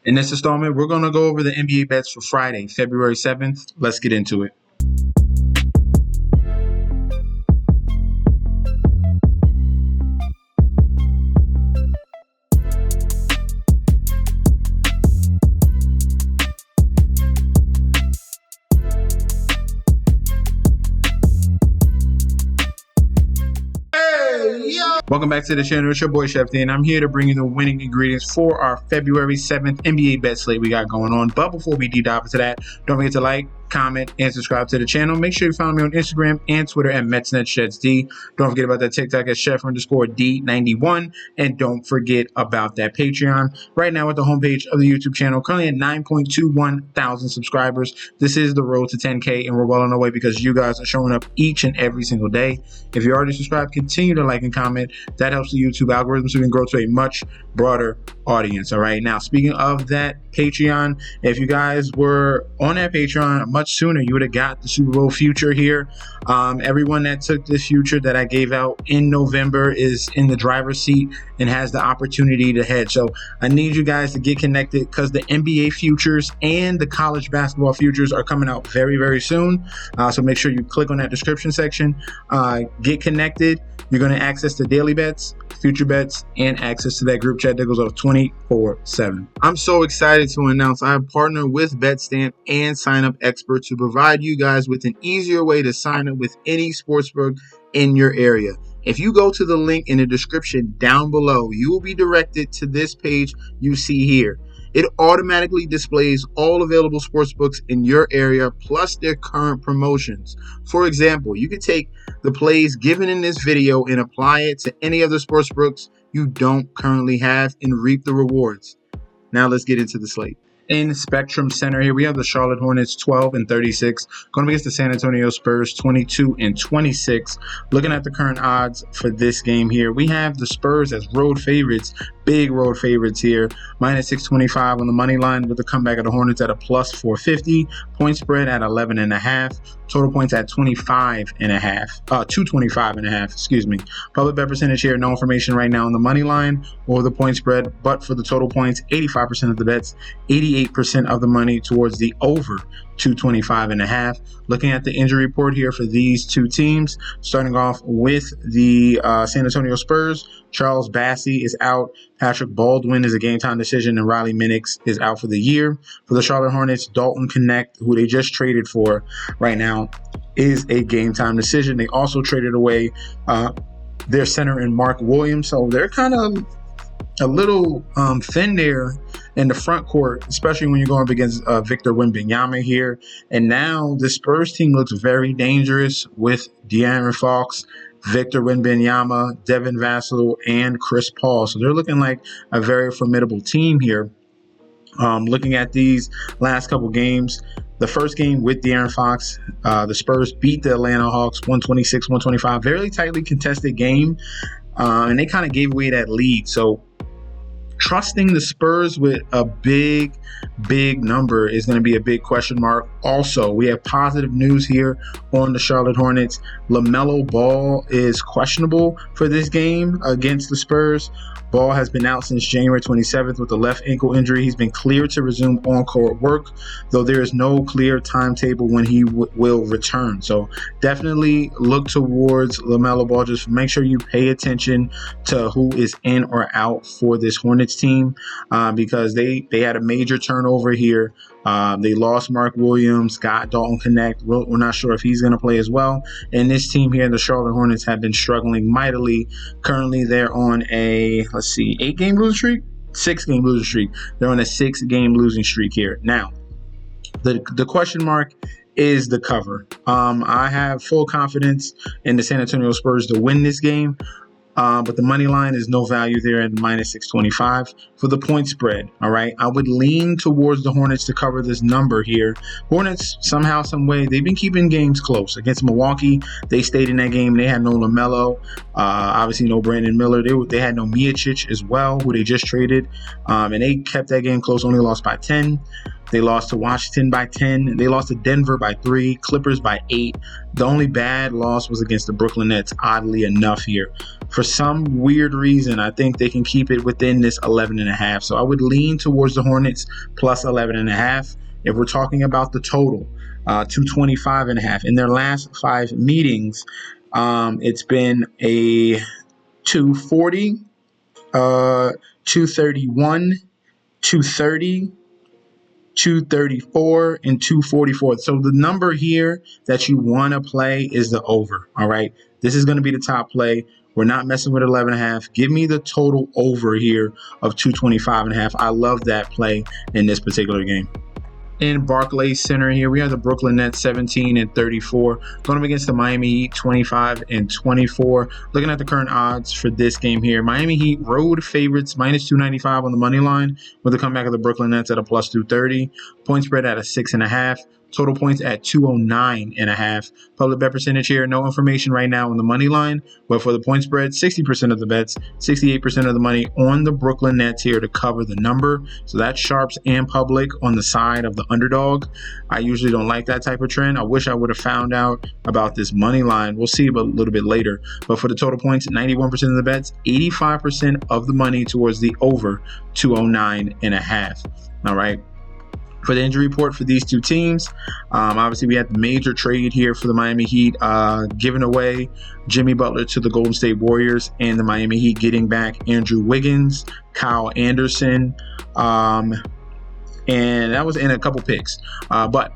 In this installment, we're going to go over the NBA bets for Friday, February 7th. Let's get into it. Welcome back to the channel. It's your boy Chef D, and I'm here to bring you the winning ingredients for our February 7th NBA bet slate we got going on. But before we deep dive into that, don't forget to like, comment, and subscribe to the channel. Make sure you follow me on Instagram and Twitter at MetsNetShetsD. Don't forget about that TikTok at Chef_D91. And don't forget about that Patreon. Right now at the homepage of the YouTube channel, currently at 9.21 thousand subscribers. This is the road to 10K, and we're well on our way because you guys are showing up each and every single day. If you're already subscribed, continue to like and comment. That helps the YouTube algorithm so we can grow to a much broader audience. All right. Now, speaking of that Patreon, if you guys were on that Patreon much sooner, you would have got the Super Bowl future here. Everyone that took this future that I gave out in November is in the driver's seat and has the opportunity to hedge. So I need you guys to get connected because the NBA futures and the college basketball futures are coming out very, very soon. So make sure you click on that description section, get connected. You're going to access the daily bets, future bets, and access to that group chat that goes off 24/7. I'm so excited to announce I have partnered with BetStamp and SIGNUP Expert to provide you guys with an easier way to sign up with any sportsbook in your area. If you go to the link in the description down below, you will be directed to this page you see here. It automatically displays all available sportsbooks in your area plus their current promotions. For example, you could take the plays given in this video and apply it to any other sportsbooks you don't currently have and reap the rewards. Now let's get into the slate. In Spectrum Center here, we have the Charlotte Hornets 12-36 going against the San Antonio Spurs 22-26. Looking at the current odds for this game here, we have the Spurs as road favorites, big road favorites here, minus 625 on the money line with the comeback of the Hornets at a plus 450, point spread at 11.5, total points at 225.5, excuse me. Public bet percentage here, no information right now on the money line or the point spread, but for the total points, 85% of the bets, 88% of the money towards the over 225.5. Looking at the injury report here for these two teams, starting off with the San Antonio Spurs, Charles Bassey is out, Patrick Baldwin is a game-time decision, and Riley Minix is out for the year. For the Charlotte Hornets, Dalton Connect, who they just traded for right now, is a game-time decision. They also traded away their center in Mark Williams, so they're kind of a little thin there in the front court, especially when you're going up against Victor Wembanyama here. And now the Spurs team looks very dangerous with De'Aaron Fox, Victor Wembanyama, Devin Vassell, and Chris Paul. So they're looking like a very formidable team here. Looking at these last couple games, the first game with De'Aaron Fox, the Spurs beat the Atlanta Hawks 126-125. Very tightly contested game, and they kind of gave away that lead. So trusting the Spurs with a big number is going to be a big question mark. Also, we have positive news here on the Charlotte Hornets. LaMelo Ball is questionable for this game against the Spurs. Ball has been out since January 27th with a left ankle injury. He's been cleared to resume on-court work, though there is no clear timetable when he will return. So definitely look towards LaMelo Ball. Just make sure you pay attention to who is in or out for this Hornets team because they had a major turnover here. They lost Mark Williams, got Dalton Connect. We're not sure if he's going to play as well. And this team here, the Charlotte Hornets, have been struggling mightily. Currently, they're on a, 8-game losing streak? 6-game losing streak. They're on a 6-game losing streak here. Now, the question mark is the cover. I have full confidence in the San Antonio Spurs to win this game. But the money line is no value there at minus 625 for the point spread. All right. I would lean towards the Hornets to cover this number here. Hornets, somehow, some way, they've been keeping games close. Against Milwaukee, they stayed in that game. They had no LaMelo, obviously no Brandon Miller. They had no Miocic as well, who they just traded. And they kept that game close, only lost by 10. They lost to Washington by 10. They lost to Denver by 3, Clippers by 8. The only bad loss was against the Brooklyn Nets, oddly enough here. For some weird reason, I think they can keep it within this 11.5. So I would lean towards the Hornets plus 11.5. If we're talking about the total, 225.5. In their last 5 meetings, it's been a 240, 231, 230, 234, and 244. So the number here that you want to play is the over. All right. This is going to be the top play. We're not messing with 11.5. Give me the total over here of 225.5. I love that play in this particular game. In Barclays Center here, we have the Brooklyn Nets 17-34 going up against the Miami Heat 25-24. Looking at the current odds for this game here, Miami Heat road favorites minus 295 on the money line with the comeback of the Brooklyn Nets at a plus 230. Point spread at a 6.5. Total points at 209.5. Public bet percentage here, no information right now on the money line, but for the point spread, 60% of the bets, 68% of the money on the Brooklyn Nets here to cover the number. So that's sharps and public on the side of the underdog. I usually don't like that type of trend. I wish I would have found out about this money line. We'll see a little bit later. But for the total points, 91% of the bets, 85% of the money towards the over 209.5. All right. For the injury report for these two teams, obviously we had the major trade here for the Miami Heat, giving away Jimmy Butler to the Golden State Warriors, and the Miami Heat getting back Andrew Wiggins, Kyle Anderson, and that was in a couple picks. But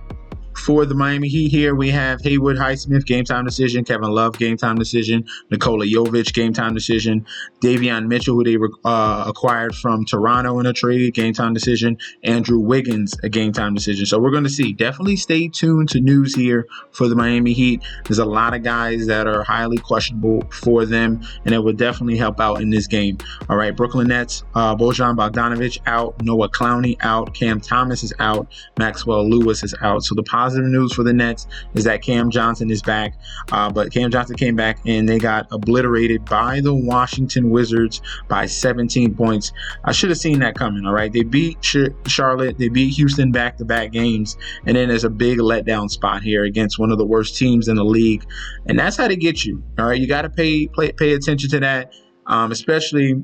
for the Miami Heat here, we have Haywood Highsmith, game time decision. Kevin Love, game time decision. Nikola Jovic, game time decision. Davion Mitchell, who they acquired from Toronto in a trade, game time decision. Andrew Wiggins, a game time decision. So we're going to see. Definitely stay tuned to news here for the Miami Heat. There's a lot of guys that are highly questionable for them, and it will definitely help out in this game. All right, Brooklyn Nets, Bojan Bogdanovic out. Noah Clowney out. Cam Thomas is out. Maxwell Lewis is out. So the positive news for the Nets is that Cam Johnson is back, but Cam Johnson came back and they got obliterated by the Washington Wizards by 17 points. I should have seen that coming. All right, they beat Charlotte, they beat Houston back-to-back games, and then there's a big letdown spot here against one of the worst teams in the league, and that's how they get you. All right, you got to pay attention to that, especially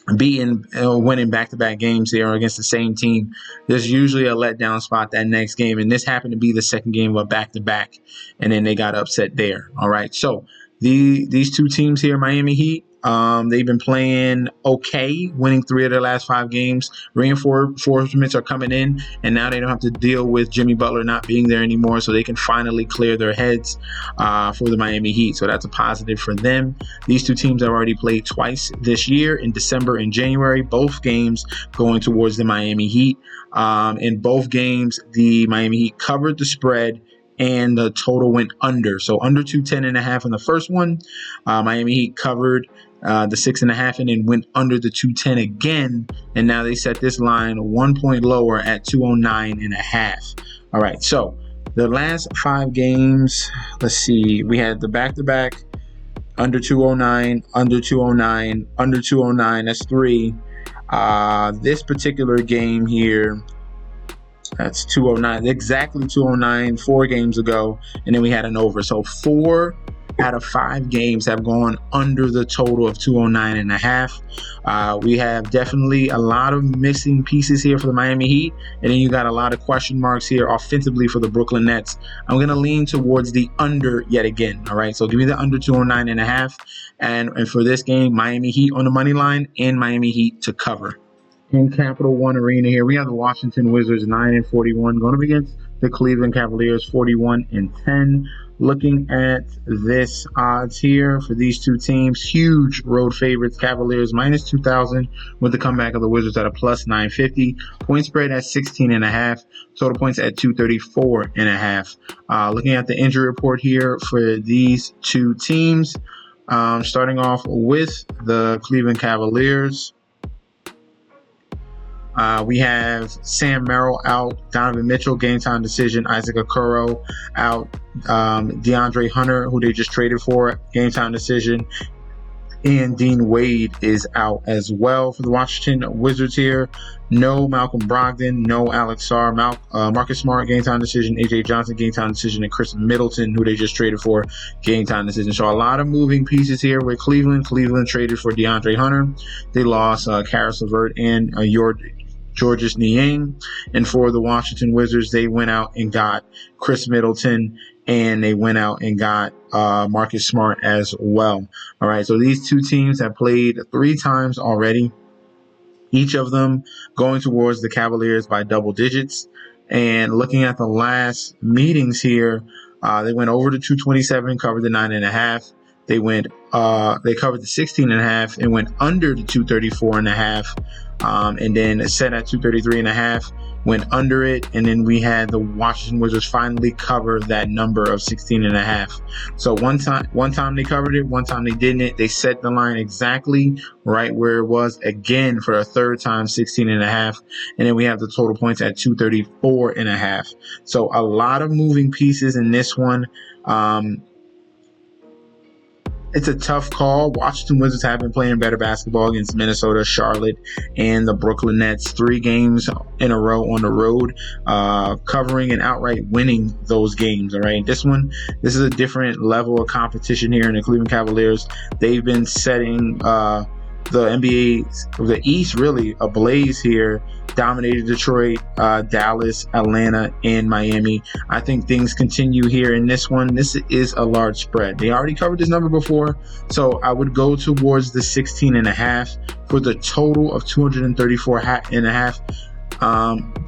winning back-to-back games there against the same team. There's usually a letdown spot that next game, and this happened to be the second game of a back-to-back, and then they got upset there. All right, so these two teams here, Miami Heat, they've been playing okay, winning 3 of their last 5 games. Reinforcements are coming in, and now they don't have to deal with Jimmy Butler not being there anymore, so they can finally clear their heads for the Miami Heat. So that's a positive for them. These two teams have already played twice this year, in December and January, both games going towards the Miami Heat. In both games, the Miami Heat covered the spread, and the total went under. So under 210.5 in the first one. Miami Heat covered the 6.5 and then went under the 210 again. And now they set this line 1 point lower at 209.5. All right. So the last 5 games, let's see. We had the back-to-back under 209, under 209, under 209. That's 3. This particular game here, that's 209, exactly 209, 4 games ago, and then we had an over. So 4 out of 5 games have gone under the total of 209.5. We have definitely a lot of missing pieces here for the Miami Heat, and then you got a lot of question marks here offensively for the Brooklyn Nets. I'm going to lean towards the under yet again. All right, so give me the under 209.5, and for this game, Miami Heat on the money line and Miami Heat to cover. In Capital One Arena here, we have the Washington Wizards 9-41 going up against the Cleveland Cavaliers 41-10. Looking at this odds here for these two teams, huge road favorites. Cavaliers minus 2,000 with the comeback of the Wizards at a plus 950. Point spread at 16.5. Total points at 234.5. Looking at the injury report here for these two teams, starting off with the Cleveland Cavaliers. We have Sam Merrill out, Donovan Mitchell, game time decision, Isaac Okoro out, DeAndre Hunter, who they just traded for, game time decision, And Dean Wade is out as well for the Washington Wizards here. No Malcolm Brogdon, no Alex Sarr, Marcus Smart, game time decision, AJ Johnson, game time decision, and Chris Middleton, who they just traded for, game time decision. So a lot of moving pieces here with Cleveland. Cleveland traded for DeAndre Hunter. They lost Karis LeVert and Georges Niang. And for the Washington Wizards, they went out and got Chris Middleton, and they went out and got Marcus Smart as well. All right, so these two teams have played 3 times already, each of them going towards the Cavaliers by double digits. And looking at the last meetings here, they went over to 227, covered the 9.5. They covered the 16.5 and went under the 234.5. And then set at 233.5, went under it, and then we had the Washington Wizards finally cover that number of 16.5. So one time they covered it, one time they didn't. They set the line exactly right where it was again for a third time, 16.5, and then we have the total points at 234.5. So a lot of moving pieces in this one. It's a tough call. Washington Wizards have been playing better basketball against Minnesota, Charlotte, and the Brooklyn Nets. 3 games in a row on the road, covering and outright winning those games. All right, this is a different level of competition here in the Cleveland Cavaliers. They've been setting the NBA, the East, really ablaze here. Dominated Detroit, Dallas, Atlanta, and Miami. I think things continue here in this one. This is a large spread. They already covered this number before, so I would go towards the 16.5 for the total of 234.5.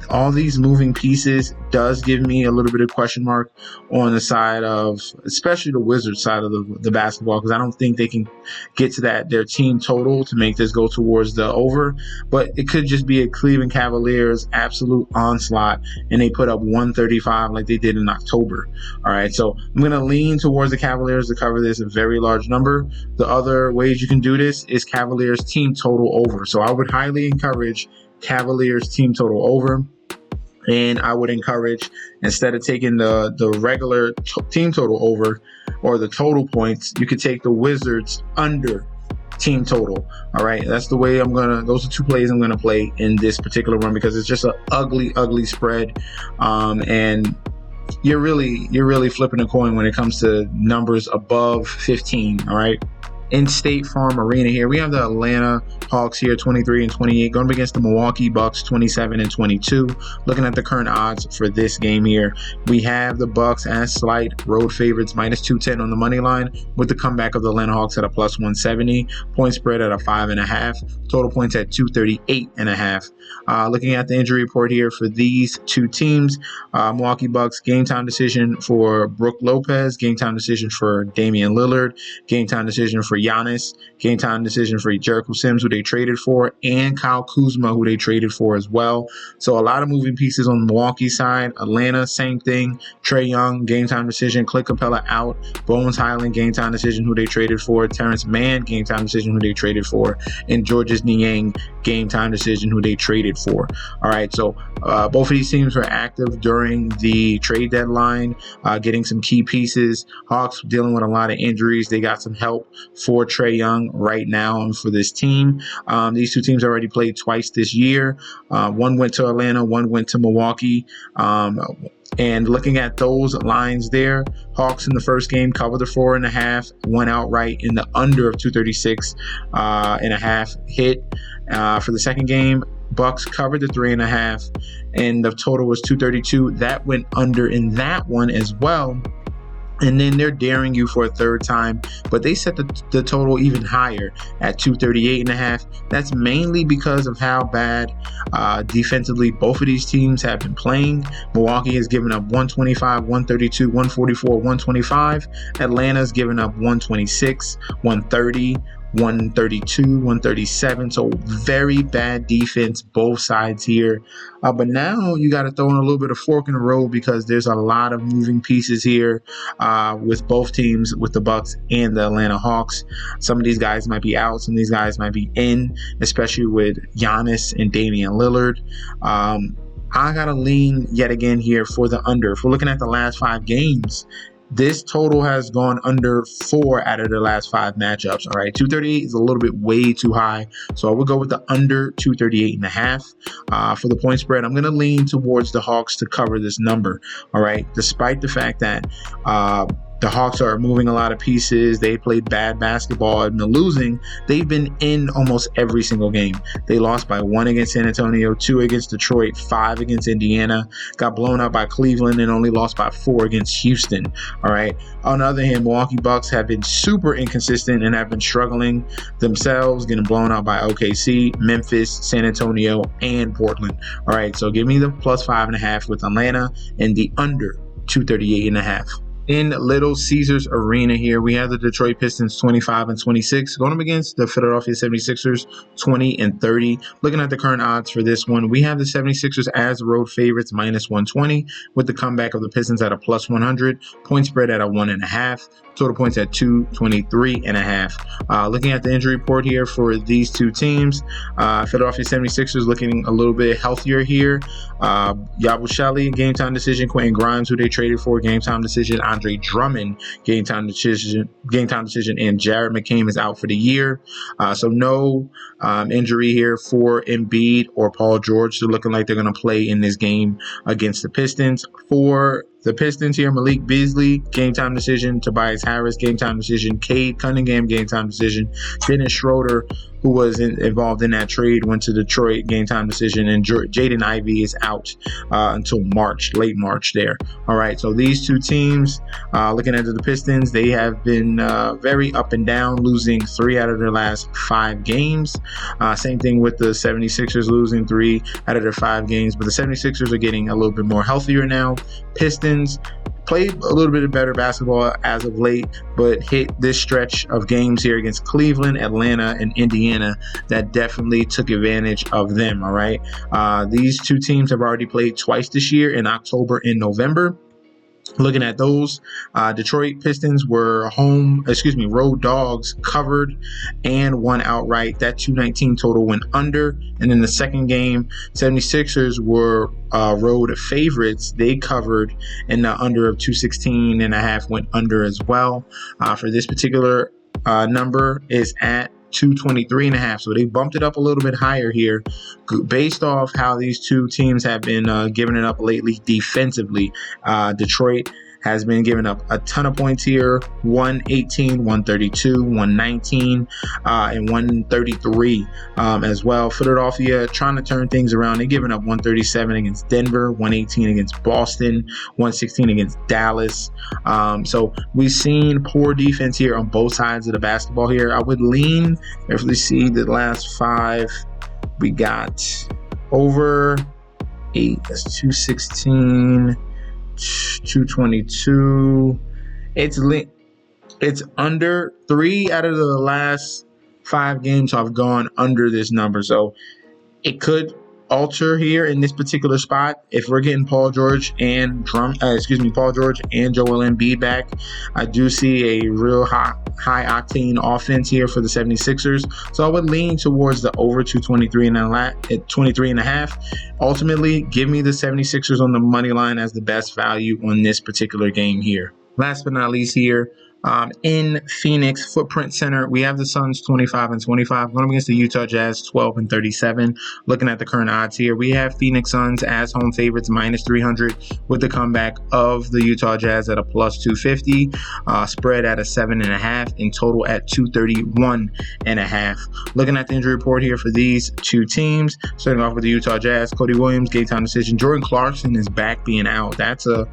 All these moving pieces does give me a little bit of question mark on the side of, especially the Wizards side of the basketball, because I don't think they can get to their team total to make this go towards the over. But it could just be a Cleveland Cavaliers absolute onslaught, and they put up 135 like they did in October. All right, so I'm going to lean towards the Cavaliers to cover this, a very large number. The other ways you can do this is Cavaliers team total over. So I would highly encourage Cavaliers team total over, and I would encourage, instead of taking the regular team total over or the total points, you could take the Wizards under team total. All right, that's the way those are 2 plays I'm gonna play in this particular one, because it's just an ugly spread, and you're really flipping a coin when it comes to numbers above 15. All right, in State Farm Arena here, we have the Atlanta Hawks here, 23-28, going up against the Milwaukee Bucks, 27-22. Looking at the current odds for this game here, we have the Bucks as slight road favorites, -210 on the money line, with the comeback of the Atlanta Hawks at a +170. Point spread at a 5.5. Total points at 238.5. Looking at the injury report here for these 2 teams, Milwaukee Bucks, game time decision for Brook Lopez, game time decision for Damian Lillard, game time decision for Giannis, game time decision for Jericho Sims, who they traded for, and Kyle Kuzma, who they traded for as well. So a lot of moving pieces on the Milwaukee side. Atlanta, same thing. Trae Young, game time decision. Clint Capella out. Bones Highland, game time decision, who they traded for. Terrence Mann, game time decision, who they traded for. And Georges Niang, game time decision, who they traded for. All right, so both of these teams were active during the trade deadline, getting some key pieces. Hawks dealing with a lot of injuries. They got some help for Trae Young right now and for this team. These 2 teams already played twice this year. One went to Atlanta, one went to Milwaukee. And looking at those lines there, Hawks in the first game covered the 4.5, went outright in the under of 236.5 hit. For the second game, Bucks covered the 3.5, and the total was 232. That went under in that one as well. And then they're daring you for a third time, but they set the total even higher at 238.5. That's mainly because of how bad defensively both of these teams have been playing. Milwaukee has given up 125, 132, 144, 125. Atlanta's given up 126, 130, 132, 137. So very bad defense, both sides here. But now you got to throw in a little bit of fork in the road, because there's a lot of moving pieces here with both teams, with the Bucks and the Atlanta Hawks. Some of these guys might be out. Some of these guys might be in, especially with Giannis and Damian Lillard. I got to lean yet again here for the under. If we're looking at the last 5 games, This total has gone under 4 out of their last 5 matchups. All right, 238 is a little bit way too high, so I would go with the under 238.5. For the point spread, I'm going to lean towards the Hawks to cover this number. All right, despite the fact that the Hawks are moving a lot of pieces. They played bad basketball and they're losing. They've been in almost every single game. They lost by 1 against San Antonio, 2 against Detroit, 5 against Indiana, got blown out by Cleveland, and only lost by 4 against Houston. All right. On the other hand, Milwaukee Bucks have been super inconsistent and have been struggling themselves, getting blown out by OKC, Memphis, San Antonio, and Portland. All right. So give me the plus 5.5 with Atlanta and the under 238.5. In Little Caesars Arena here, we have the Detroit Pistons 25-26 going up against the Philadelphia 76ers 20-30. Looking at the current odds for this one, we have the 76ers as road favorites minus 120 with the comeback of the Pistons at a plus 100, point spread at a 1.5, total points at 223.5. Looking at the injury report here for these two teams, Philadelphia 76ers looking a little bit healthier here. Yabusele, game time decision. Quentin Grimes, who they traded for, game time decision. Andre Drummond, game time decision, and Jared McCain is out for the year. So no injury here for Embiid or Paul George. They're looking like they're going to play in this game against the Pistons. For the Pistons here, Malik Beasley, game time decision. Tobias Harris, game time decision. Cade Cunningham, game time decision. Dennis Schroeder, who was involved in that trade, went to Detroit, game time decision. And Jaden Ivey is out until March, late March there. All right, so these two teams, looking at the Pistons, they have been very up and down, losing 3 out of their last 5 games. Same thing with the 76ers, losing 3 out of their 5 games. But the 76ers are getting a little bit more healthier now. Pistons played a little bit better basketball as of late, but hit this stretch of games here against Cleveland, Atlanta, and Indiana that definitely took advantage of them. All right. These two teams have already played twice this year, in October and November. Looking at those, Detroit Pistons were road dogs, covered and won outright. That 219 total went under. And in the second game, 76ers were road favorites. They covered, and the under of 216.5 went under as well. For this particular number is at 223.5, so they bumped it up a little bit higher here based off how these two teams have been giving it up lately defensively. Detroit has been giving up a ton of points here, 118, 132, 119, and 133 as well. Philadelphia trying to turn things around. They're giving up 137 against Denver, 118 against Boston, 116 against Dallas. So we've seen poor defense here on both sides of the basketball here. I would lean, if we see the last 5, we got over 8, that's 216, 222. It's under 3 out of the last 5 games have gone under this number, so it could alter here in this particular spot if we're getting Paul George and Joel Embiid back. I do see a real high octane offense here for the 76ers, so I would lean towards the over 223.5. Ultimately, give me the 76ers on the money line as the best value on this particular game here. Last but not least here, in Phoenix Footprint Center, we have the Suns 25-25 going up against the Utah Jazz 12-37. Looking at the current odds here, we have Phoenix Suns as home favorites minus 300 with the comeback of the Utah Jazz at a plus 250, spread at a 7.5, and total at 231.5. Looking at the injury report here for these two teams, starting off with the Utah Jazz, Cody Williams, game time decision. Jordan Clarkson is back being out. That's a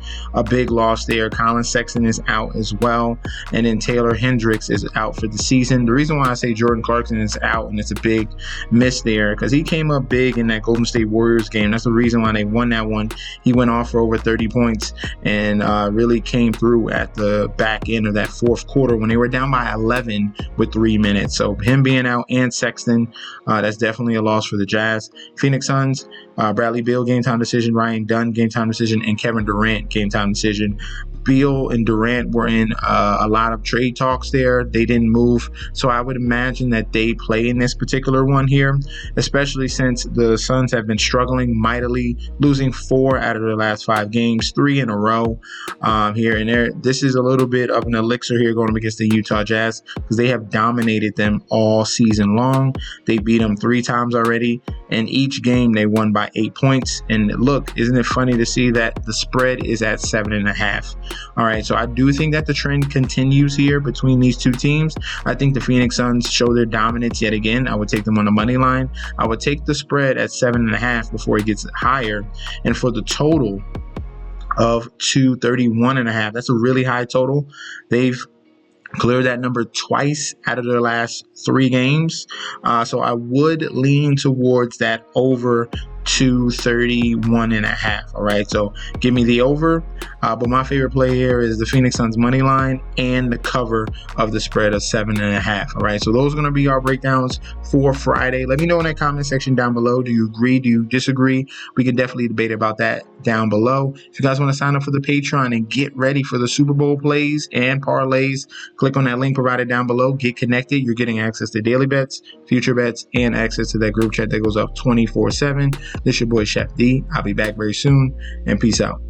big loss there. Colin Sexton is out as well. And then Taylor Hendricks is out for the season. The reason why I say Jordan Clarkson is out, and it's a big miss there, because he came up big in that Golden State Warriors game. That's the reason why they won that one. He went off for over 30 points and really came through at the back end of that fourth quarter when they were down by 11 with 3 minutes. So him being out and Sexton, that's definitely a loss for the Jazz. Phoenix Suns, Bradley Beal, game time decision. Ryan Dunn, game time decision. And Kevin Durant, game time decision. Beal and Durant were in a lot of trade talks there. They didn't move. So I would imagine that they play in this particular one here, especially since the Suns have been struggling mightily, losing 4 out of their last 5 games, 3 in a row here and there. This is a little bit of an elixir here going up against the Utah Jazz because they have dominated them all season long. They beat them 3 times already, and each game they won by 8 points. And look, isn't it funny to see that the spread is at 7.5? All right, so I do think that the trend continues here between these two teams. I think the Phoenix Suns show their dominance yet again. I would take them on the money line. I would take the spread at 7.5 before it gets higher. And for the total of 231.5, that's a really high total. They've cleared that number twice out of their last 3 games. So I would lean towards that over 231.5. All right, so give me the over. But my favorite play here is the Phoenix Suns money line and the cover of the spread of 7.5. All right, so those are going to be our breakdowns for Friday. Let me know in that comment section down below. Do you agree? Do you disagree? We can definitely debate about that down below. If you guys want to sign up for the Patreon and get ready for the Super Bowl plays and parlays, click on that link provided down below. Get connected. You're getting access to daily bets, future bets, and access to that group chat that goes up 24/7. This is your boy Chef D. I'll be back very soon, and peace out.